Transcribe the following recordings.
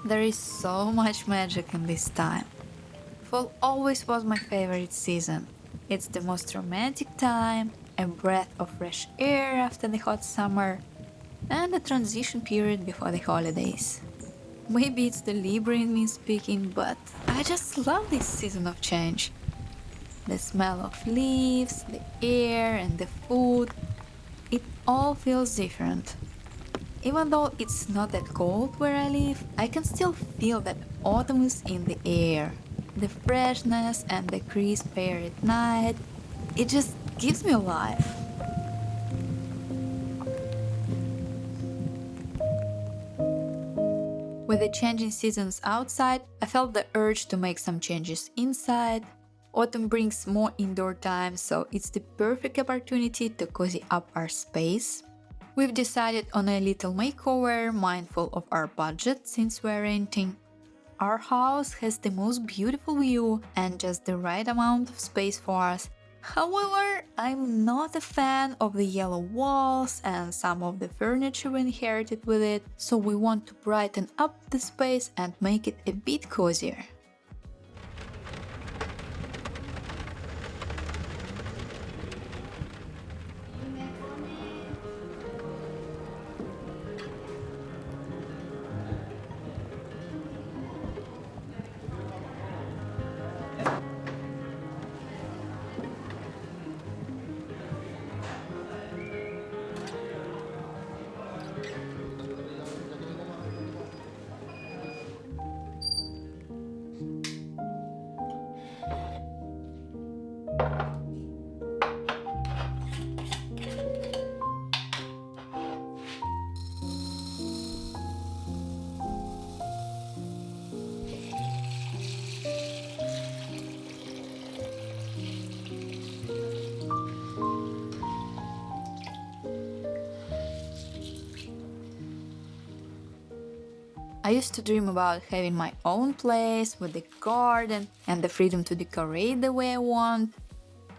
There is so much magic in this time. Fall always was my favorite season. It's the most romantic time, a breath of fresh air after the hot summer, and a transition period before the holidays. Maybe it's the Libra in me speaking, but I just love this season of change. The smell of leaves, the air, and the food, it all feels different. Even though it's not that cold where I live, I can still feel that autumn is in the air. The freshness and the crisp air at night, it just gives me life. With the changing seasons outside, I felt the urge to make some changes inside. Autumn brings more indoor time, so it's the perfect opportunity to cozy up our space. We've decided on a little makeover, mindful of our budget since we're renting. Our house has the most beautiful view and just the right amount of space for us. However, I'm not a fan of the yellow walls and some of the furniture we inherited with it, so we want to brighten up the space and make it a bit cozier. I used to dream about having my own place with a garden and the freedom to decorate the way I want.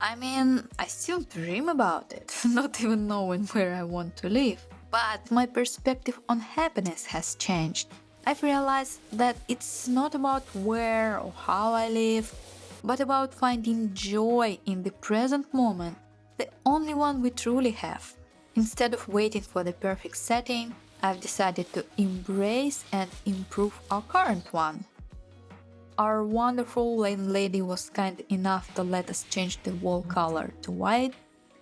I mean, I still dream about it, not even knowing where I want to live. But my perspective on happiness has changed. I've realized that it's not about where or how I live, but about finding joy in the present moment, the only one we truly have. Instead of waiting for the perfect setting, I've decided to embrace and improve our current one. Our wonderful landlady was kind enough to let us change the wall color to white.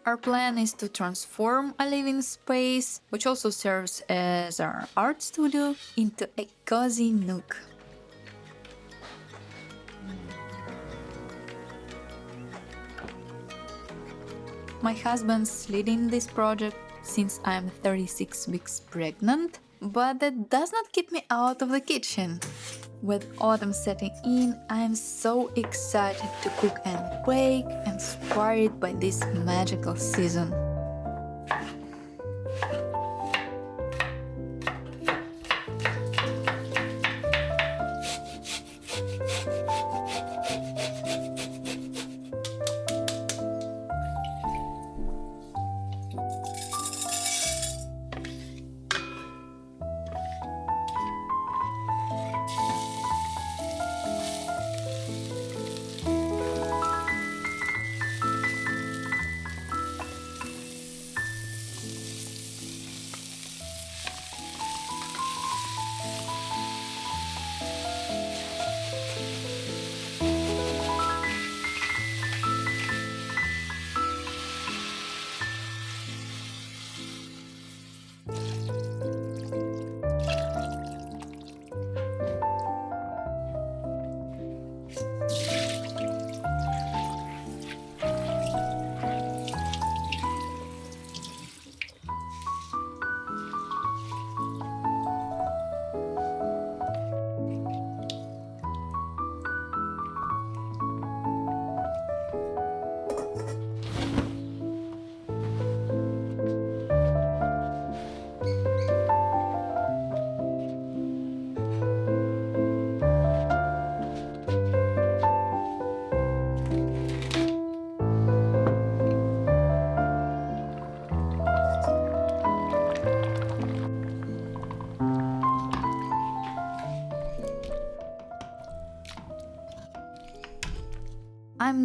Our plan is to transform a living space, which also serves as our art studio, into a cozy nook. My husband's leading this project since I'm 36 weeks pregnant, but that does not keep me out of the kitchen. With autumn setting in, I'm so excited to cook and bake, inspired by this magical season.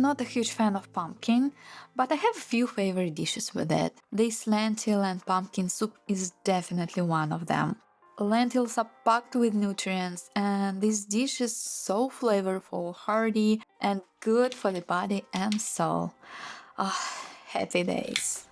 not a huge fan of pumpkin, but I have a few favorite dishes with it. This lentil and pumpkin soup is definitely one of them. Lentils are packed with nutrients, and this dish is so flavorful, hearty, and good for the body and soul. Ah, happy days.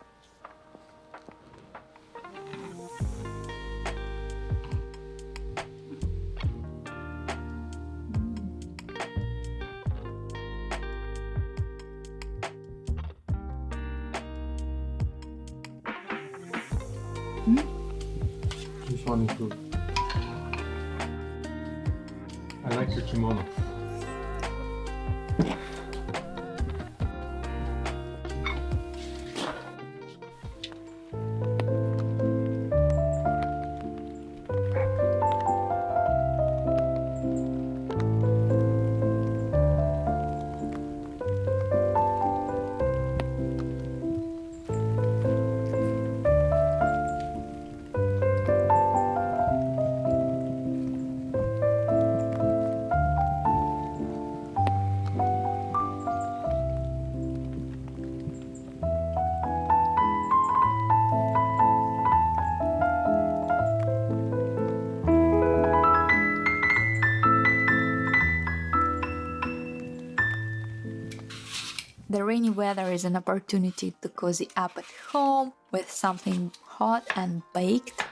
This one is good. I like your kimono. The rainy weather is an opportunity to cozy up at home with something hot and baked.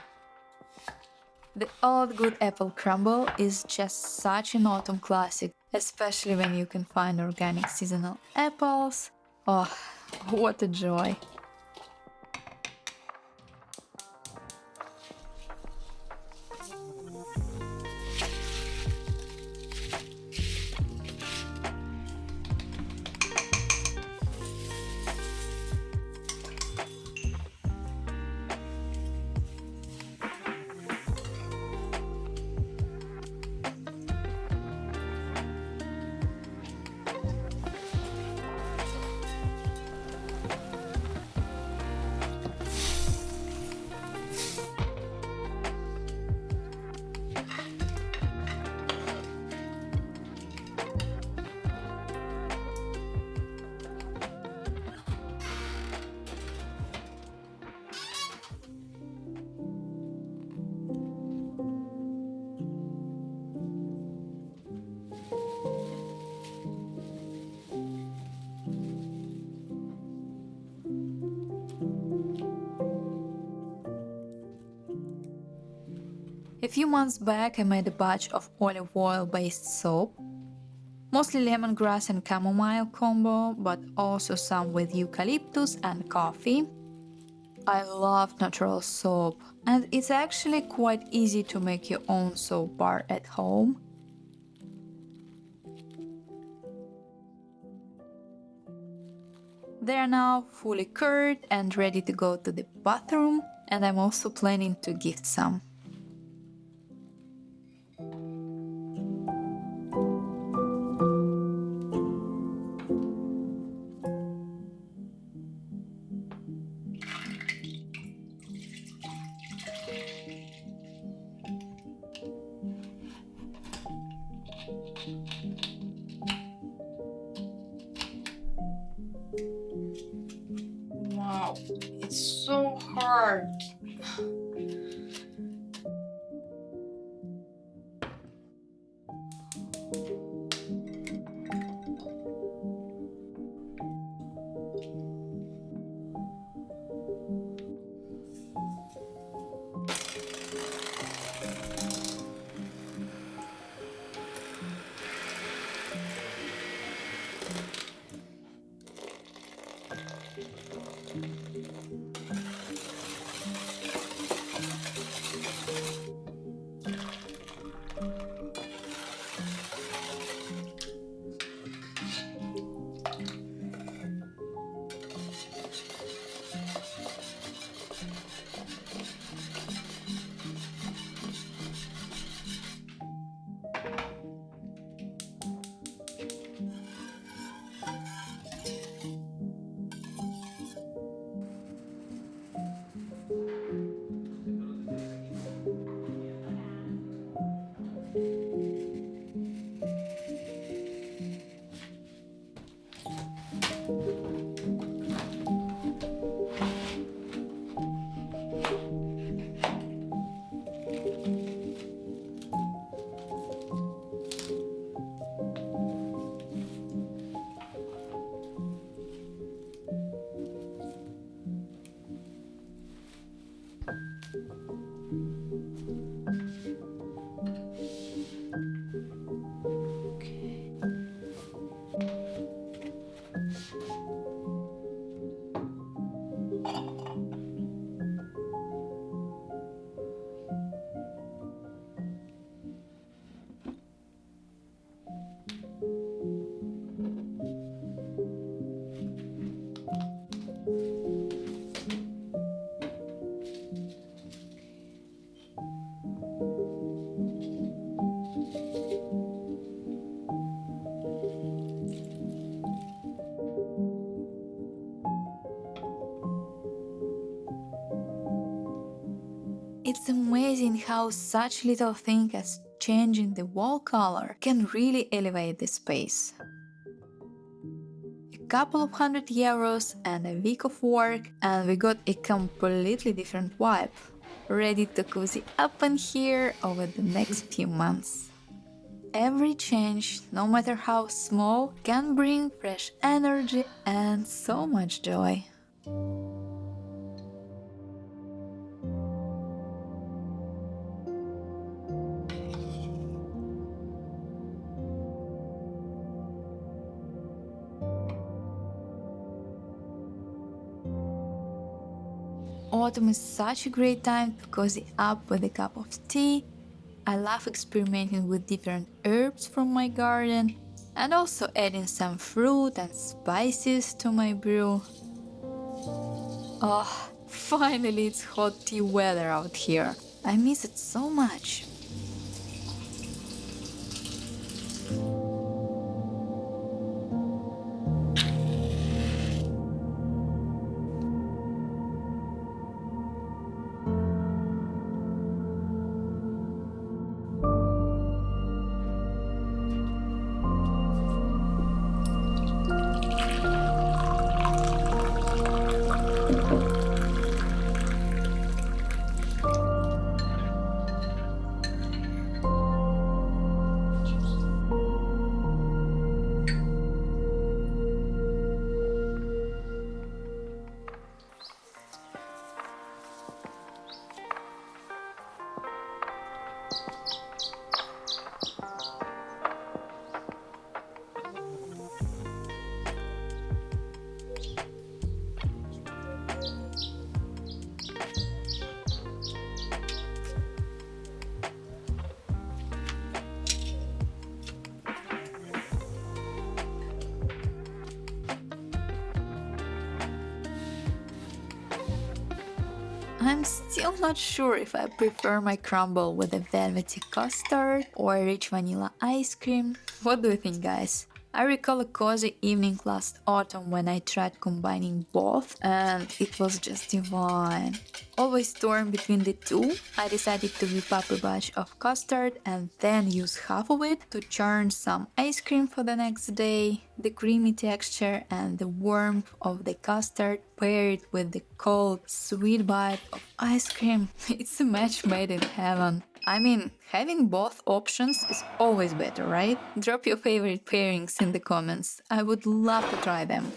The old good apple crumble is just such an autumn classic, especially when you can find organic seasonal apples. Oh, what a joy! A few months back, I made a batch of olive oil based soap, mostly lemongrass and chamomile combo, but also some with eucalyptus and coffee. I love natural soap, and it's actually quite easy to make your own soap bar at home. They are now fully cured and ready to go to the bathroom, and I'm also planning to gift some. Wow, it's so hard. It's amazing how such little thing as changing the wall color can really elevate the space. A couple of €100 and a week of work and we got a completely different vibe, ready to cozy up in here over the next few months. Every change, no matter how small, can bring fresh energy and so much joy. Autumn is such a great time to cozy up with a cup of tea. I love experimenting with different herbs from my garden and also adding some fruit and spices to my brew. Oh, finally it's hot tea weather out here. I miss it so much. I'm still not sure if I prefer my crumble with a velvety custard or a rich vanilla ice cream. What do you think, guys? I recall a cozy evening last autumn when I tried combining both and it was just divine. Always torn between the two, I decided to whip up a batch of custard and then use half of it to churn some ice cream for the next day. The creamy texture and the warmth of the custard paired with the cold, sweet bite of ice cream. It's a match made in heaven. I mean, having both options is always better, right? Drop your favorite pairings in the comments. I would love to try them.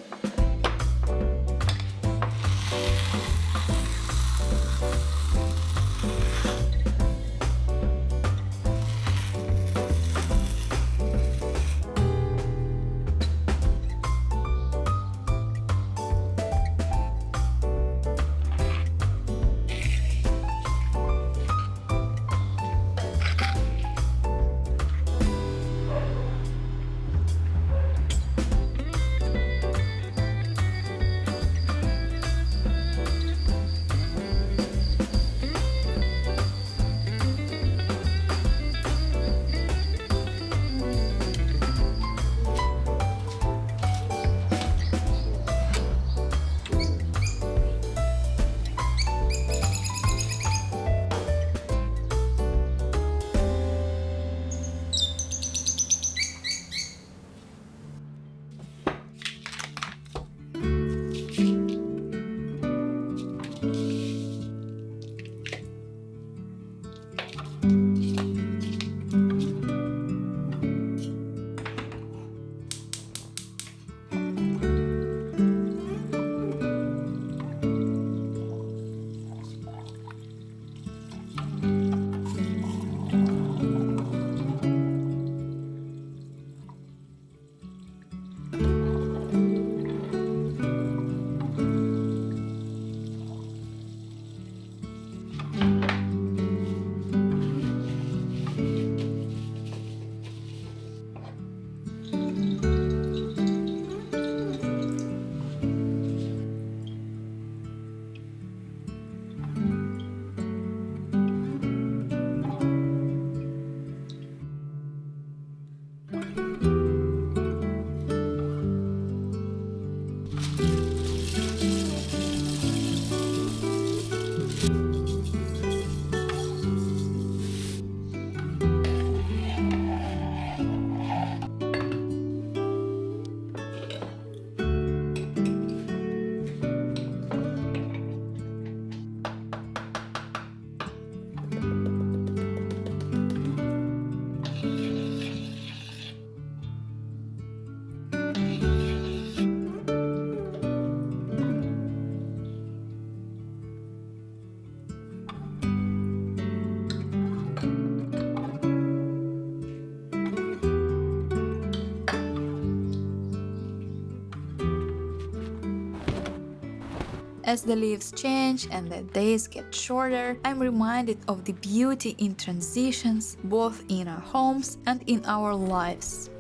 As the leaves change and the days get shorter, I'm reminded of the beauty in transitions, both in our homes and in our lives.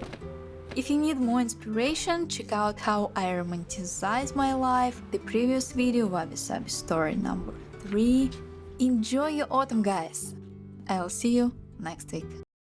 If you need more inspiration, check out how I romanticize my life, the previous video, Wabi Sabi story number 3. Enjoy your autumn, guys! I'll see you next week.